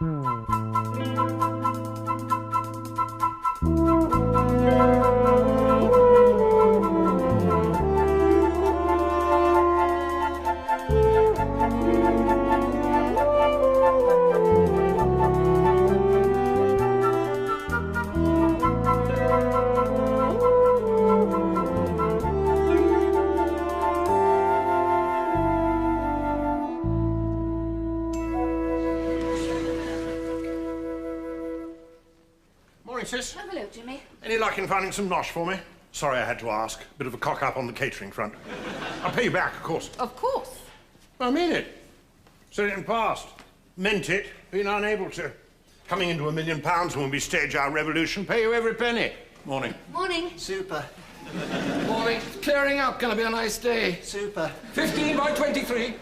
Sis? Oh, hello, Jimmy. Any luck in finding some nosh for me? Sorry I had to ask. Bit of a cock-up on the catering front. I'll pay you back, of course. Of course. I mean it. Said it in past. Meant it. Been unable to. Coming into £1 million when we stage our revolution. Pay you every penny. Morning. Morning. Super. Morning. Clearing up. Gonna be a nice day. Super. 15 by 23.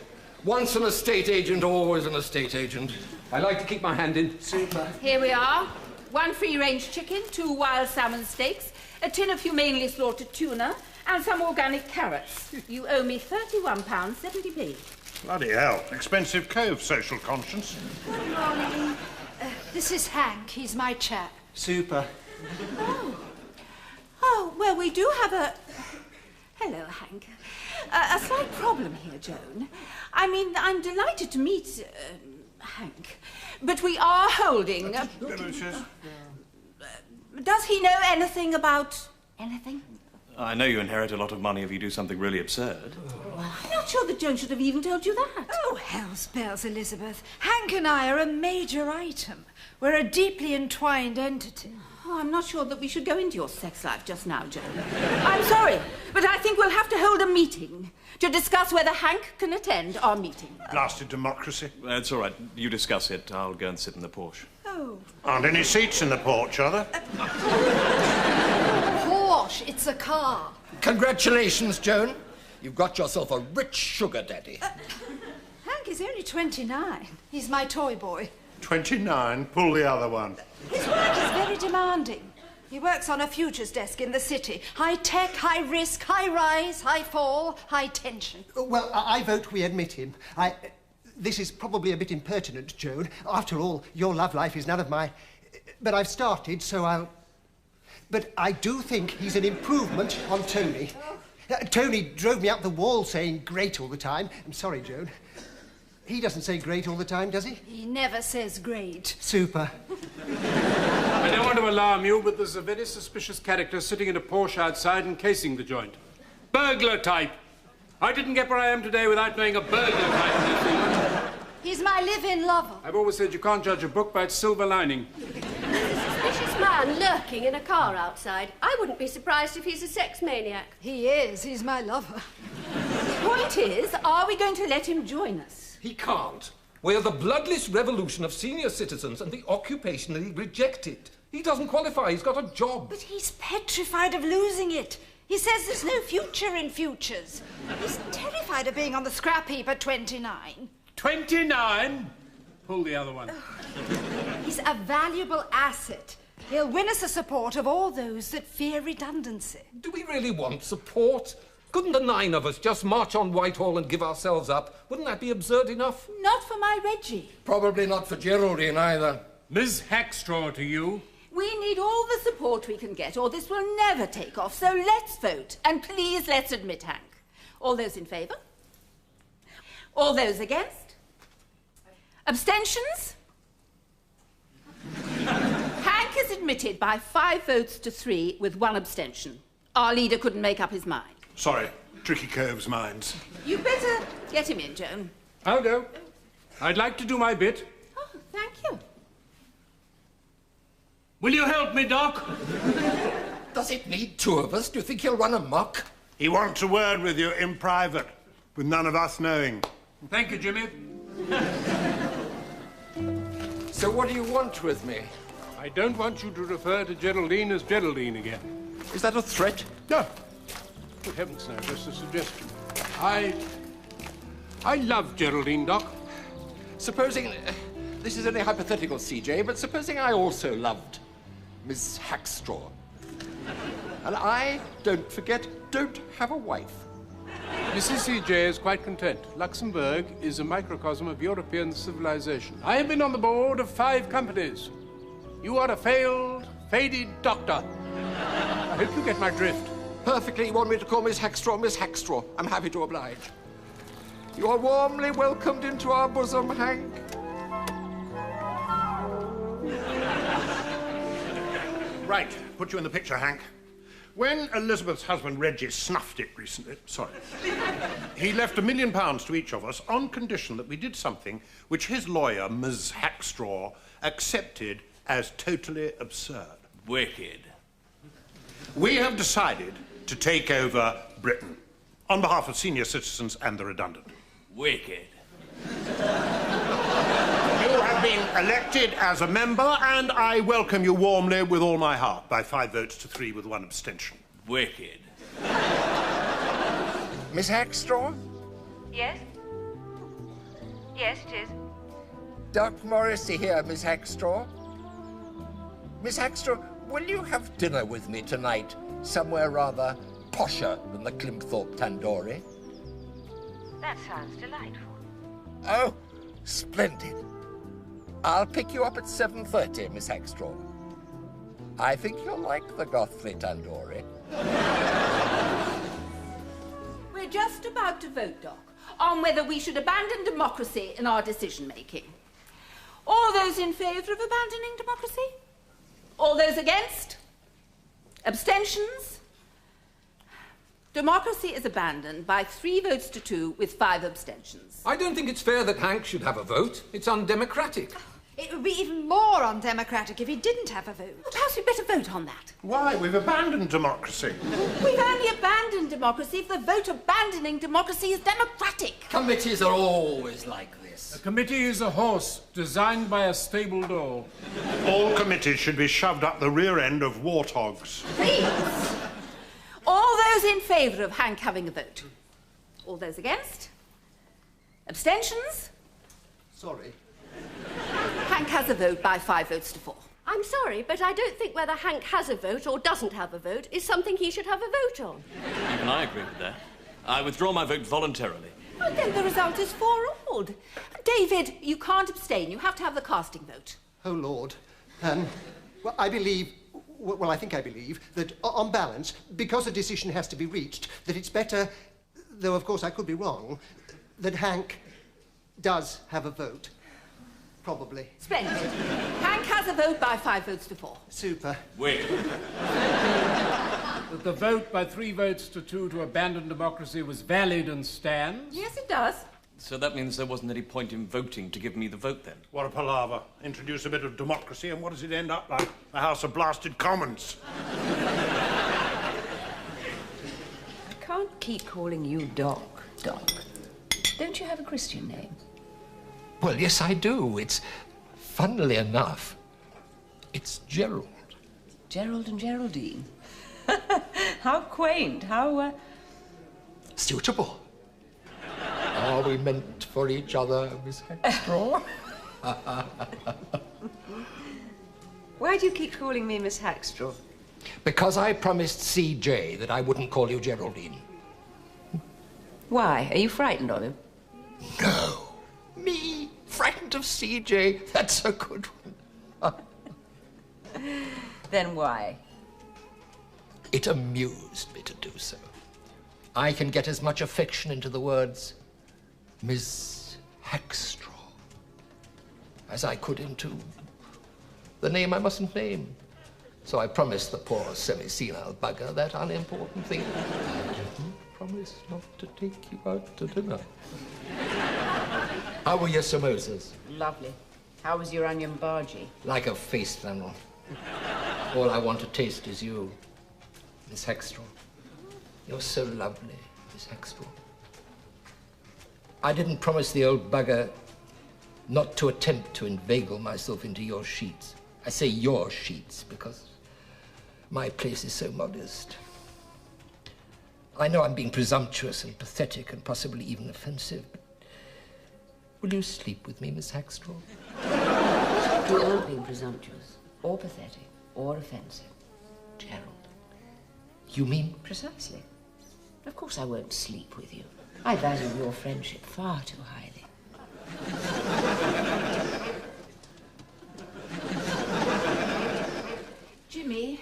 Once an estate agent, always an estate agent. I like to keep my hand in. Super. Here we are. 1 free-range chicken, 2 wild salmon steaks, a tin of humanely slaughtered tuna, and some organic carrots. You owe me £31.70p. Bloody hell. Expensive cove, social conscience. Good morning. This is Hank. He's my chap. Super. Oh, well, we do have a... Hello, Hank. A slight problem here, Joan. I mean, I'm delighted to meet... Hank. But we are holding... Does he know anything about... anything? I know you inherit a lot of money if you do something really absurd. Well, I'm not sure that Joan should have even told you that. Oh, hell's bells, Elizabeth. Hank and I are a major item. We're a deeply entwined entity. Oh, I'm not sure that we should go into your sex life just now, Joan. I'm sorry, but I think we'll have to hold a meeting to discuss whether Hank can attend our meeting. Blasted democracy. It's all right. You discuss it. I'll go and sit in the Porsche. Oh. Aren't any seats in the porch, are there? Porsche, it's a car. Congratulations, Joan. You've got yourself a rich sugar daddy. Hank is only 29. He's my toy boy. 29. Pull the other one. His work is very demanding. He works on a futures desk in the city. High tech, high risk, high rise, high fall, high tension. Well, I vote we admit him. This is probably a bit impertinent, Joan. After all, your love life is none of my... But I've started, so I'll... But I do think he's an improvement on Tony. Tony drove me up the wall saying great all the time. I'm sorry, Joan. He doesn't say great all the time, does he? He never says great. Super. I don't want to alarm you, but there's a very suspicious character sitting in a Porsche outside encasing the joint. Burglar type. I didn't get where I am today without knowing a burglar type. He's my live-in lover. I've always said you can't judge a book by its silver lining. Suspicious man lurking in a car outside. I wouldn't be surprised if he's a sex maniac. He is. He's my lover. The point is, are we going to let him join us? He can't. We're the bloodless revolution of senior citizens and the occupationally rejected. He doesn't qualify. He's got a job. But he's petrified of losing it. He says there's no future in futures. He's terrified of being on the scrap heap at 29. 29? Pull the other one. He's a valuable asset. He'll win us the support of all those that fear redundancy. Do we really want support? Couldn't the 9 of us just march on Whitehall and give ourselves up? Wouldn't that be absurd enough? Not for my Reggie. Probably not for Geraldine either. Miss Hackstraw to you. We need all the support we can get, or this will never take off. So let's vote. And please, let's admit Hank. All those in favour? All those against? Abstentions? Hank is admitted by 5 votes to 3 with 1 abstention. Our leader couldn't make up his mind. Sorry. Tricky cove's minds. You better get him in, Joan. I'll go. I'd like to do my bit. Oh, thank you. Will you help me, Doc? Does it need 2 of us? Do you think he'll run amok? He wants a word with you in private, with none of us knowing. Thank you, Jimmy. So what do you want with me? I don't want you to refer to Geraldine as Geraldine again. Is that a threat? No. Good heavens, no, just a suggestion. I love Geraldine, Doc. Supposing... this is only hypothetical, CJ, but supposing I also loved Miss Hackstraw. And I, don't forget, don't have a wife. Mrs. C.J. is quite content. Luxembourg is a microcosm of European civilization. I have been on the board of 5 companies. You are a failed, faded doctor. I hope you get my drift. Perfectly. You want me to call Miss Hackstraw? Miss Hackstraw. I'm happy to oblige. You are warmly welcomed into our bosom, Hank. Right, put you in the picture, Hank. When Elizabeth's husband, Reggie, snuffed it recently, he left £1 million to each of us on condition that we did something which his lawyer, Miss Hackstraw, accepted as totally absurd. Wicked. We have decided to take over Britain on behalf of senior citizens and the redundant. Wicked. You have been elected as a member, and I welcome you warmly with all my heart by 5 votes to 3 with 1 abstention. Wicked. Miss Hackstraw? Yes? Yes, it is. Doc Morrissey here, Miss Hackstraw. Miss Hackstraw, will you have dinner with me tonight, somewhere rather posher than the Climpthorpe Tandoori? That sounds delightful. Oh, splendid. I'll pick you up at 7:30, Miss Hackstraw. I think you'll like the Gothfrey Tandoori. We're just about to vote, Doc, on whether we should abandon democracy in our decision-making. All those in favour of abandoning democracy? All those against? Abstentions? Democracy is abandoned by 3 votes to 2 with 5 abstentions. I don't think it's fair that Hank should have a vote. It's undemocratic. It would be even more undemocratic if he didn't have a vote. Well, perhaps we'd better vote on that. Why? We've abandoned democracy. We've only abandoned democracy if the vote abandoning democracy is democratic. Committees are always like this. A committee is a horse designed by a stable doll. All committees should be shoved up the rear end of warthogs. Please. All those in favour of Hank having a vote? All those against? Abstentions? Sorry. Hank has a vote by 5 votes to 4. I'm sorry, but I don't think whether Hank has a vote or doesn't have a vote is something he should have a vote on. Even I agree with that. I withdraw my vote voluntarily. Well, then the result is 4-all. David, you can't abstain. You have to have the casting vote. Oh, Lord. Well, I believe that, on balance, because a decision has to be reached, that it's better, though of course I could be wrong, that Hank does have a vote. Probably. Splendid. Hank has a vote by 5 votes to 4. Super. Wait. That the vote by 3 votes to 2 to abandon democracy was valid and stands? Yes, it does. So that means there wasn't any point in voting to give me the vote then? What a palaver. Introduce a bit of democracy and what does it end up like? A House of Blasted Commons. I can't keep calling you Doc. Don't you have a Christian name? Well, yes, I do. It's, funnily enough, it's Gerald. Gerald and Geraldine. How quaint, how, Suitable. Are we meant for each other, Miss Hackstraw? Why do you keep calling me Miss Hackstraw? Because I promised C.J. that I wouldn't call you Geraldine. Why? Are you frightened of him? No. Me? Frightened of C.J.? That's a good one. Then why? It amused me to do so. I can get as much affection into the words Miss Hackstraw as I could into the name I mustn't name. So I promised the poor semi-senile bugger that unimportant thing. I didn't promise not to take you out to dinner. How were your samosas? Lovely. How was your onion bhaji? Like a face flannel. All I want to taste is you, Miss Hackstraw. You're so lovely, Miss Hackstraw. I didn't promise the old bugger not to attempt to inveigle myself into your sheets. I say your sheets because my place is so modest. I know I'm being presumptuous and pathetic and possibly even offensive, but will you sleep with me, Miss Hackstraw? You aren't being presumptuous, or pathetic, or offensive. Gerald. You mean? Precisely. Of course I won't sleep with you. I value your friendship far too highly. Jimmy,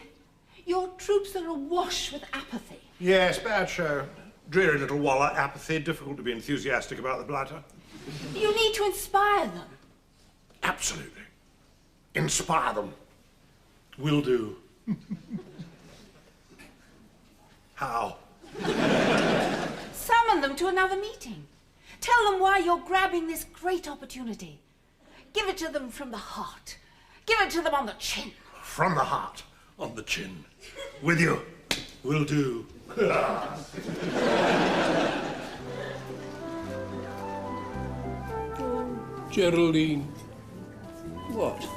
your troops are awash with apathy. Yes, bad show. Dreary little wallah, apathy, difficult to be enthusiastic about the blighter. You need to inspire them. Absolutely. Inspire them. Will do. How? Summon them to another meeting. Tell them why you're grabbing this great opportunity. Give it to them from the heart. Give it to them on the chin. From the heart, on the chin. With you. Will do. Geraldine. What?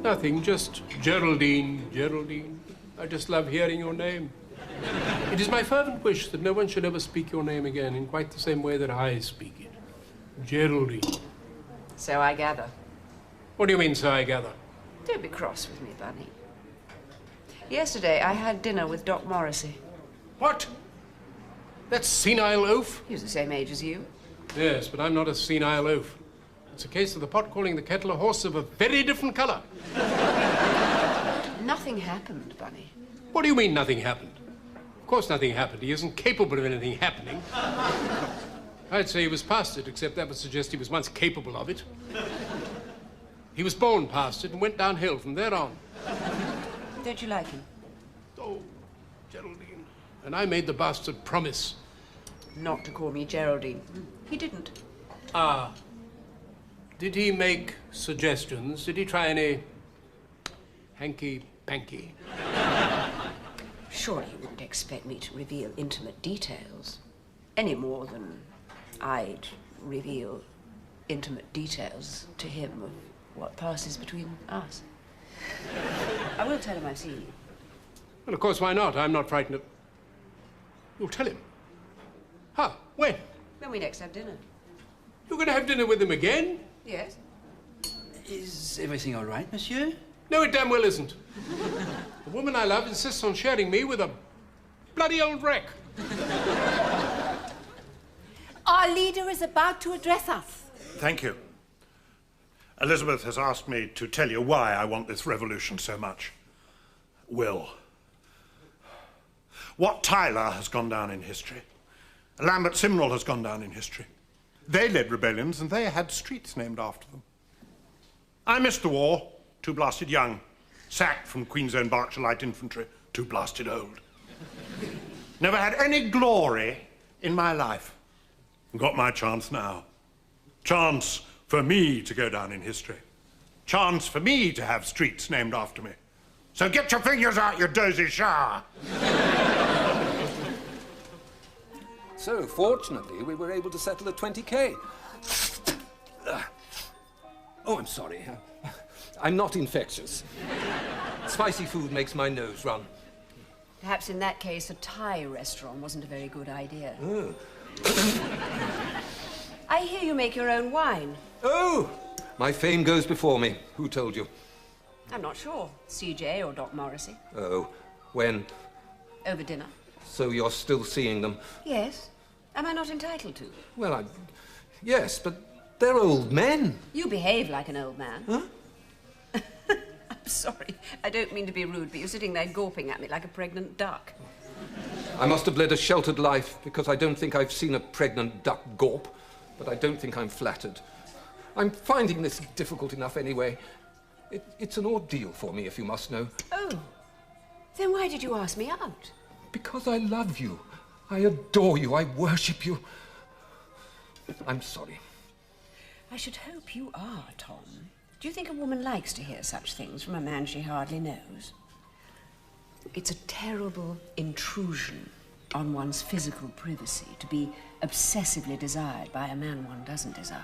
Nothing, just Geraldine, Geraldine. I just love hearing your name. It is my fervent wish that no one should ever speak your name again in quite the same way that I speak it. Geraldine. So I gather. What do you mean, so I gather? Don't be cross with me, Bunny. Yesterday, I had dinner with Doc Morrissey. What? That senile oaf? He was the same age as you. Yes, but I'm not a senile oaf. It's a case of the pot calling the kettle a horse of a very different colour. Nothing happened, Bunny. What do you mean, nothing happened? Of course nothing happened. He isn't capable of anything happening. I'd say he was past it, except that would suggest he was once capable of it. He was born past it and went downhill from there on. Don't you like him? Oh, Geraldine. And I made the bastard promise. Not to call me Geraldine. He didn't. Ah. Did he make suggestions? Did he try any hanky-panky? Surely you wouldn't expect me to reveal intimate details, any more than I'd reveal intimate details to him of what passes between us. I will tell him I've seen you. Well, of course, why not? I'm not frightened of... You'll tell him? Huh? When? When we next have dinner. You're going to have dinner with him again? Yes. Is everything all right, monsieur? No, it damn well isn't. The woman I love insists on sharing me with a bloody old wreck. Our leader is about to address us. Thank you. Elizabeth has asked me to tell you why I want this revolution so much. Will. Wat Tyler has gone down in history. Lambert Simnel has gone down in history. They led rebellions and they had streets named after them. I missed the war, too blasted young. Sacked from Queen's Own Berkshire Light Infantry, too blasted old. Never had any glory in my life. Got my chance now. Chance for me to go down in history. Chance for me to have streets named after me. So get your fingers out your dozy shower. So, fortunately, we were able to settle at 20K. Oh, I'm sorry. I'm not infectious. Spicy food makes my nose run. Perhaps in that case, a Thai restaurant wasn't a very good idea. Oh. I hear you make your own wine. Oh! My fame goes before me. Who told you? I'm not sure. CJ or Doc Morrissey. Oh. When? Over dinner. So you're still seeing them? Yes. Am I not entitled to? Well, yes, but they're old men. You behave like an old man. Huh? I'm sorry. I don't mean to be rude, but you're sitting there gawping at me like a pregnant duck. I must have led a sheltered life, because I don't think I've seen a pregnant duck gawp, but I don't think I'm flattered. I'm finding this difficult enough anyway. It's an ordeal for me, if you must know. Oh. Then why did you ask me out? Because I love you. I adore you. I worship you. I'm sorry. I should hope you are, Tom. Do you think a woman likes to hear such things from a man she hardly knows? It's a terrible intrusion on one's physical privacy to be obsessively desired by a man one doesn't desire.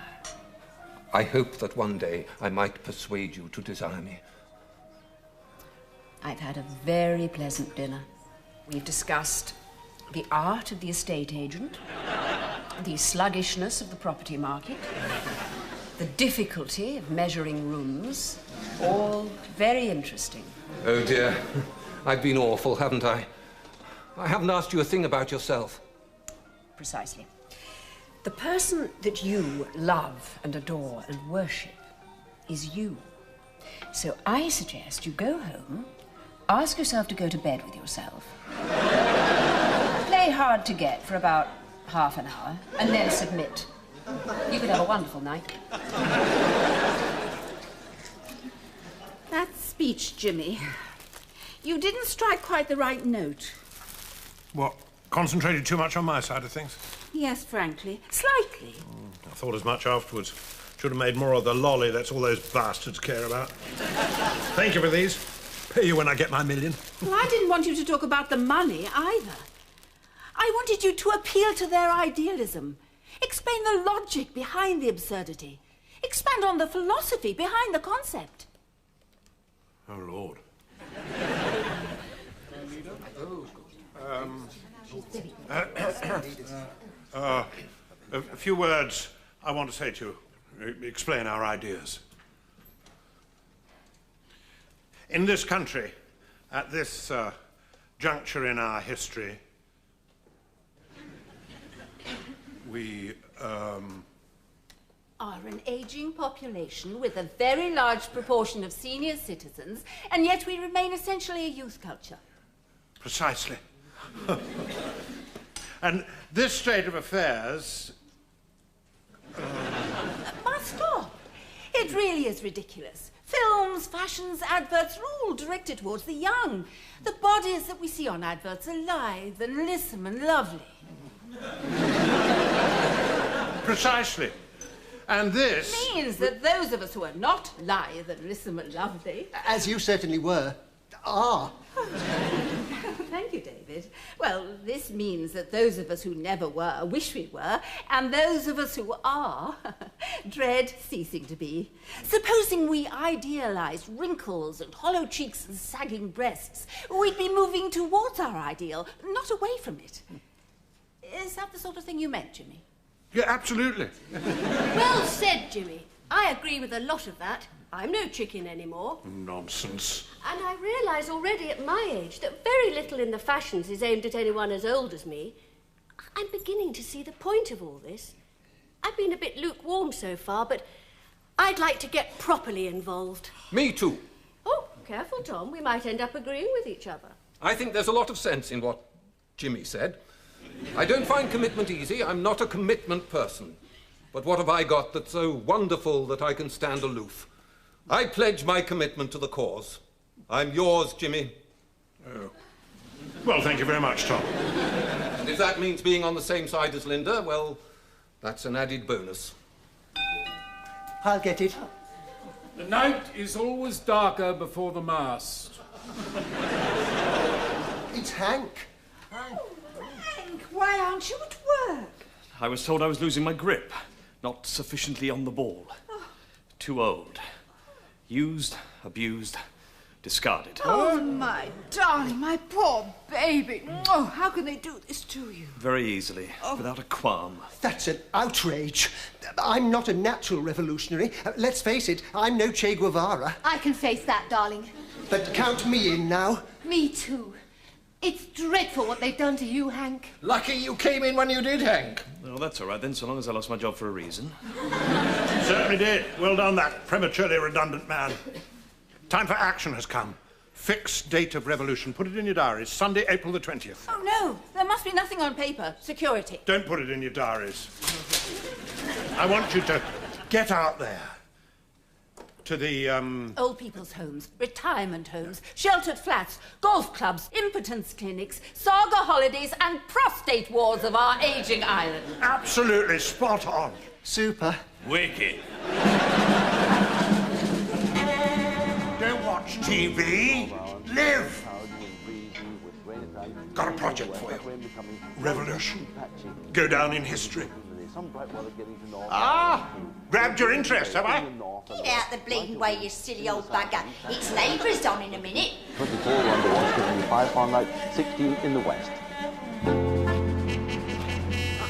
I hope that one day I might persuade you to desire me. I've had a very pleasant dinner. We've discussed the art of the estate agent, the sluggishness of the property market, the difficulty of measuring rooms, all very interesting. Oh, dear. I've been awful, haven't I? I haven't asked you a thing about yourself. Precisely. The person that you love and adore and worship is you. So I suggest you go home, ask yourself to go to bed with yourself, play hard to get for about half an hour, and then submit. You could have a wonderful night. That speech, Jimmy. You didn't strike quite the right note. What? Concentrated too much on my side of things? Yes, frankly. Slightly. I thought as much afterwards. Should have made more of the lolly, that's all those bastards care about. Thank you for these. Pay you when I get my million. Well, I didn't want you to talk about the money either. I wanted you to appeal to their idealism. Explain the logic behind the absurdity. Expand on the philosophy behind the concept. Oh, Lord. A few words I want to say to you. Explain our ideas. In this country, at this juncture in our history, we are an aging population with a very large proportion of senior citizens, and yet we remain essentially a youth culture. Precisely. And this state of affairs... Must stop. It really is ridiculous. Films, fashions, adverts are all directed towards the young. The bodies that we see on adverts are lithe and lissom and lovely. Precisely. And this... means that those of us who are not lithe and lissom and lovely... As you certainly were, are. Thank you, David. Well, this means that those of us who never were wish we were, and those of us who are dread ceasing to be. Supposing we idealised wrinkles and hollow cheeks and sagging breasts, we'd be moving towards our ideal, not away from it. Is that the sort of thing you meant, Jimmy? Yeah, absolutely. Well said, Jimmy. I agree with a lot of that. I'm no chicken anymore. Nonsense. And I realise already at my age that very little in the fashions is aimed at anyone as old as me. I'm beginning to see the point of all this. I've been a bit lukewarm so far, but I'd like to get properly involved. Me too. Oh, careful, Tom. We might end up agreeing with each other. I think there's a lot of sense in what Jimmy said. I don't find commitment easy. I'm not a commitment person. But what have I got that's so wonderful that I can stand aloof? I pledge my commitment to the cause. I'm yours, Jimmy. Oh. Well, thank you very much, Tom. And if that means being on the same side as Linda, well, that's an added bonus. I'll get it. The night is always darker before the mast. It's Hank. Hank, why aren't you at work? I was told I was losing my grip. Not sufficiently on the ball. Too old. Used, abused, discarded. Oh, my darling, my poor baby. Oh, how can they do this to you? Very easily, without a qualm. That's an outrage. I'm not a natural revolutionary. Let's face it, I'm no Che Guevara. I can face that, darling. But count me in now. Me too. It's dreadful what they've done to you, Hank. Lucky you came in when you did, Hank. Well, that's all right then, so long as I lost my job for a reason. Certainly did. Well done, that prematurely redundant man. Time for action has come. Fixed date of revolution. Put it in your diaries. Sunday, April the 20th. Oh, no. There must be nothing on paper. Security. Don't put it in your diaries. I want you to get out there. To the, Old people's homes, retirement homes, sheltered flats, golf clubs, impotence clinics, saga holidays and prostate wars of our ageing island. Absolutely spot on. Super. Wicked. Don't watch TV. Live. Got a project for you. Revolution. Go down in history. Ah, grabbed your interest, have I? Get out the bleeding way, you silly old bugger. It's Labour's on in a minute. 24 under 175 on like 16 in the west.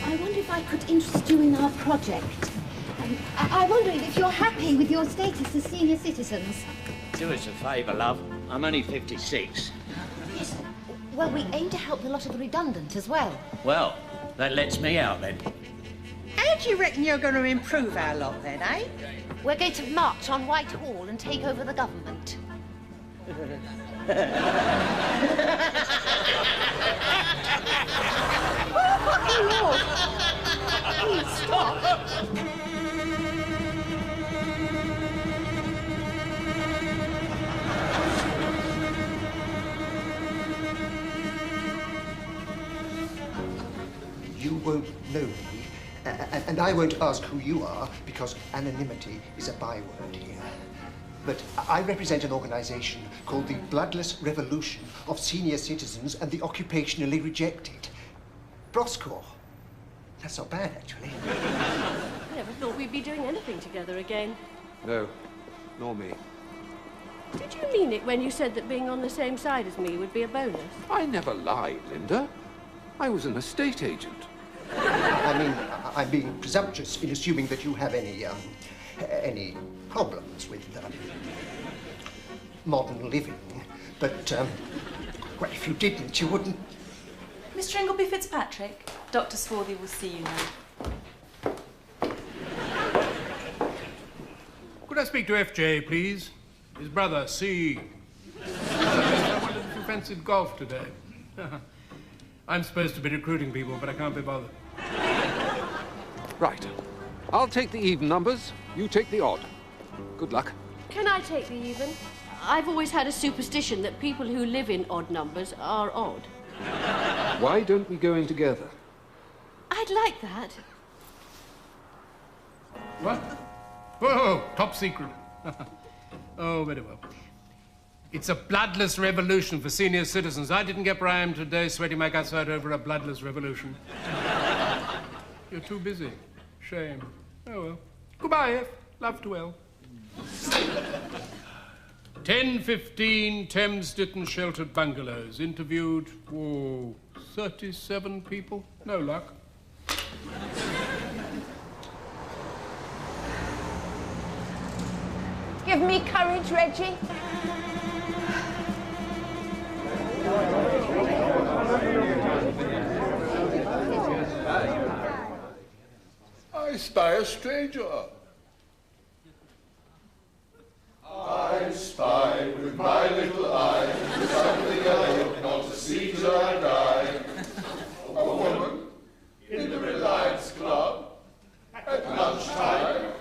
I wonder if I could interest you in our project. I'm wondering if you're happy with your status as senior citizens. Do us a favour, love. I'm only 56. Yes. Well, we aim to help the lot of the redundant as well. Well, that lets me out then. do you reckon you're going to improve our lot then, eh? We're going to march on Whitehall and take over the government. Oh, Lord. Please stop. You won't know me, and I won't ask who you are, because anonymity is a byword here. But I represent an organisation called the Bloodless Revolution of Senior Citizens and the Occupationally Rejected. Broscore. That's not bad, actually. I never thought we'd be doing anything together again. No, nor me. Did you mean it when you said that being on the same side as me would be a bonus? I never lied, Linda. I was an estate agent. I mean, I'm being presumptuous in assuming that you have any problems with modern living. But, well, if you didn't, you wouldn't... Mr. Ingleby Fitzpatrick, Dr. Swarthy will see you now. Could I speak to FJ, please? His brother, C. I wondered if you fancied golf today. I'm supposed to be recruiting people, but I can't be bothered. Right. I'll take the even numbers, you take the odd. Good luck. Can I take the even? I've always had a superstition that people who live in odd numbers are odd. Why don't we go in together? I'd like that. What? Whoa, top secret. Oh, very well. It's a bloodless revolution for senior citizens. I didn't get where I am today sweating my guts out over a bloodless revolution. You're too busy. Shame. Oh, well. Goodbye, F. Love to L. 10:15, Thames Ditton Sheltered Bungalows. Interviewed, 37 people. No luck. Give me courage, Reggie. I spy a stranger. I spy with my little eye something I hope not to see till I die. A woman in the Reliance Club at lunchtime.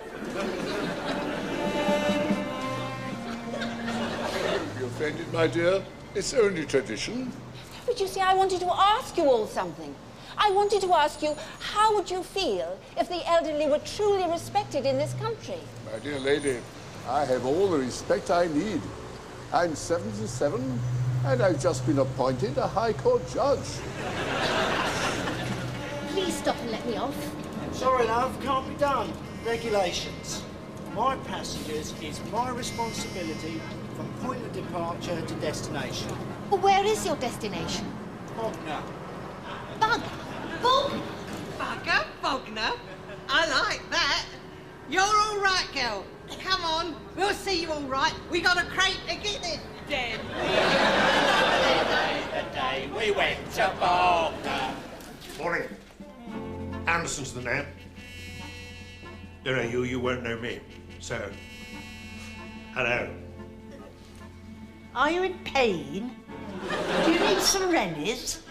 Don't be offended, my dear. It's only tradition. But you see, I wanted to ask you all something. I wanted to ask you, how would you feel if the elderly were truly respected in this country? My dear lady, I have all the respect I need. I'm 77, and I've just been appointed a High Court judge. Please stop and let me off. Sorry, love, can't be done. Regulations. My passengers is my responsibility from point of departure to destination. Well, where is your destination? Bognor. Bugger, Bognor. I like that. You're all right, girl. Come on, we'll see you all right. We got a crate to get it. Dead. The day we went to Bognor. Morning. Anderson's the name. Don't know you, you won't know me. So, hello. Are you in pain? Do you need some rennies?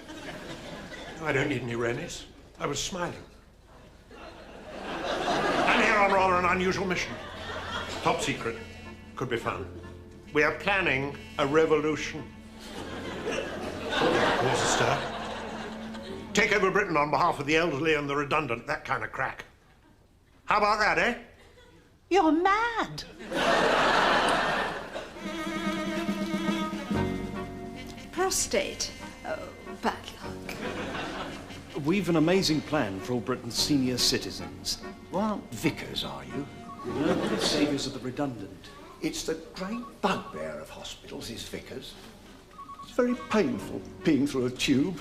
I don't need any rennies. I was smiling. I'm here on rather an unusual mission. Top secret. Could be fun. We are planning a revolution. Cause a stir. Take over Britain on behalf of the elderly and the redundant, that kind of crack. How about that, eh? You're mad. Prostate. Oh, bad luck. We've an amazing plan for all Britain's senior citizens. You aren't vicars, are you? Local saviours of the redundant. It's the great bugbear of hospitals, is vicars. It's very painful peeing through a tube.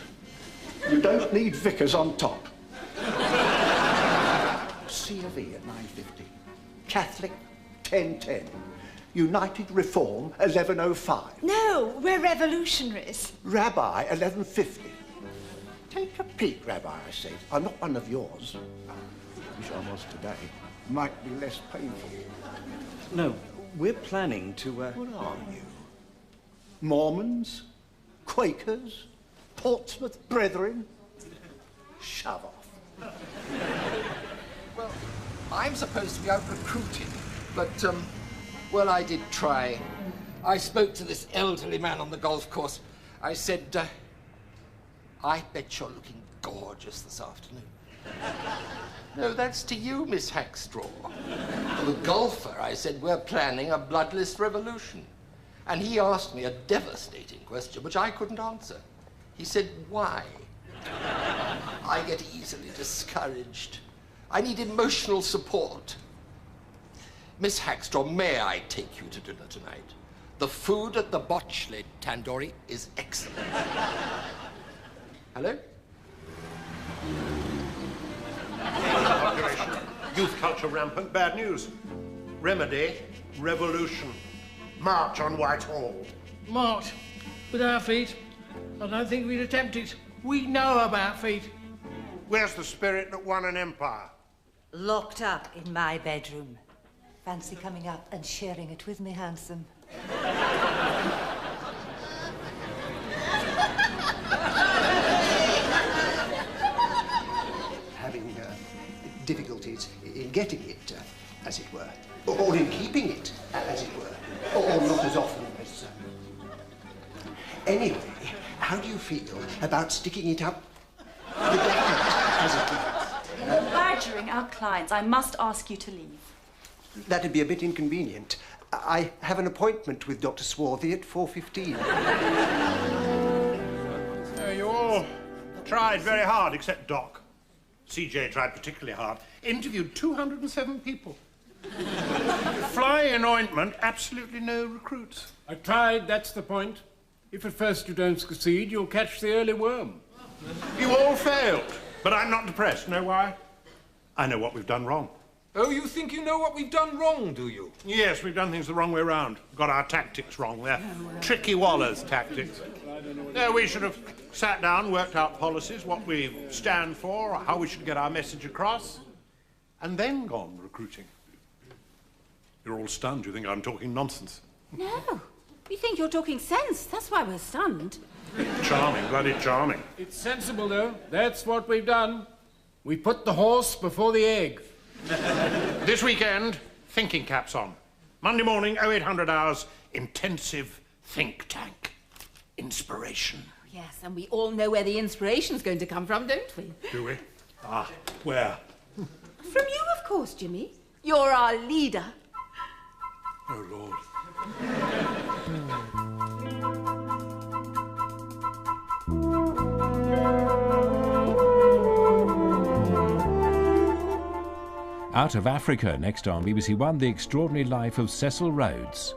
You don't need vicars on top. C of E at 9:50. Catholic 10:10. United Reform 11:05. No, we're revolutionaries. Rabbi 11:50. Take a peek, Rabbi, I say. I'm not one of yours. wish I was today, might be less painful. No, we're planning to, What are you? Mormons? Quakers? Portsmouth Brethren? Shove off. Well, I'm supposed to be out recruiting, but, well, I did try. I spoke to this elderly man on the golf course. I said, I bet you're looking gorgeous this afternoon. No, that's to you, Miss Hackstraw. To the golfer, I said, we're planning a bloodless revolution. And he asked me a devastating question, which I couldn't answer. He said, why? I get easily discouraged. I need emotional support. Miss Hackstraw, may I take you to dinner tonight? The food at the Botchley Tandoori is excellent. Hello? Population. Youth culture rampant. Bad news. Remedy, revolution. March on Whitehall. March with our feet? I don't think we'd attempt it. We know about feet. Where's the spirit that won an empire? Locked up in my bedroom. Fancy coming up and sharing it with me, handsome? Having difficulties in getting it, as it were, or in keeping it, as it were, or not as often as... Anyway, how do you feel about sticking it up the government, as it were? You're badgering our clients. I must ask you to leave. That'd be a bit inconvenient. I have an appointment with Dr. Swarthy at 4:15. You all tried very hard, except Doc. CJ tried particularly hard. Interviewed 207 people. Fly in ointment, absolutely no recruits. I tried, that's the point. If at first you don't succeed, you'll catch the early worm. You all failed, but I'm not depressed. Know why? I know what we've done wrong. Oh, you think you know what we've done wrong, do you? Yes, we've done things the wrong way round. Got our tactics wrong. They're tricky Waller's tactics. No, we should have sat down, worked out policies, what we stand for, how we should get our message across, and then gone recruiting. You're all stunned. You think I'm talking nonsense. No, we think you're talking sense. That's why we're stunned. Charming, bloody charming. It's sensible, though. That's what we've done. We put the horse before the egg. This weekend, thinking caps on. Monday morning, 0800 hours, intensive think tank. Inspiration. Yes, and we all know where the inspiration's going to come from, don't we? Do we? Ah, where? From you, of course, Jimmy. You're our leader. Oh, Lord. Out of Africa, next on BBC One, The Extraordinary Life of Cecil Rhodes.